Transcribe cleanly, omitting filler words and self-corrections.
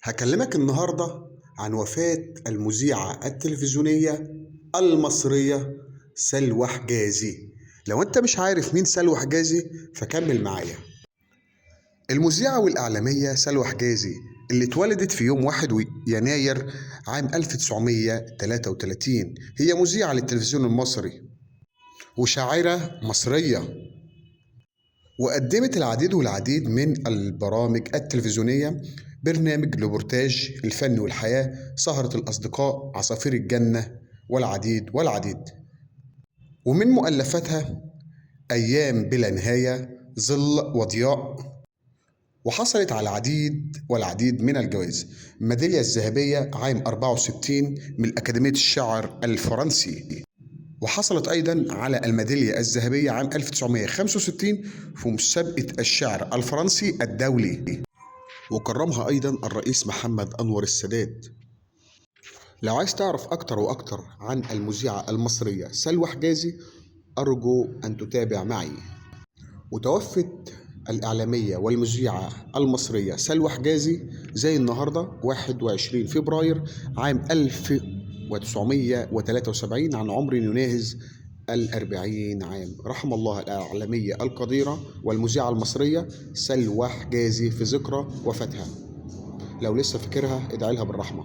هكلمك النهاردة عن وفاة المذيعة التلفزيونية المصرية سلوى حجازي. لو انت مش عارف مين سلوى حجازي فكمل معايا. المذيعة والإعلامية سلوى حجازي اللي اتولدت في يوم 1 يناير عام 1933 هي مذيعة للتلفزيون المصري وشاعرة مصرية، وقدمت العديد والعديد من البرامج التلفزيونية: برنامج لوبورتاج، الفن والحياة، سهرة الأصدقاء، عصافير الجنة، والعديد والعديد. ومن مؤلفاتها أيام بلا نهاية، ظل وضياء. وحصلت على العديد والعديد من الجوائز: الميدالية الذهبية عام 64 من أكاديمية الشعر الفرنسي، وحصلت أيضا على الميدالية الذهبية عام 1965 في مسابقة الشعر الفرنسي الدولي، وكرمها أيضا الرئيس محمد أنور السادات. لو عايز تعرف أكتر وأكتر عن المذيعة المصرية سلوى حجازي أرجو أن تتابع معي. وتوفت الإعلامية والمذيعة المصرية سلوى حجازي زي النهاردة 21 فبراير عام 1973 عن عمر يناهز 40 عام. رحم الله الإعلامية القديرة والمذيعة المصرية سلوى حجازي في ذكرى وفاتها. لو لسه فاكرها ادعي لها بالرحمة.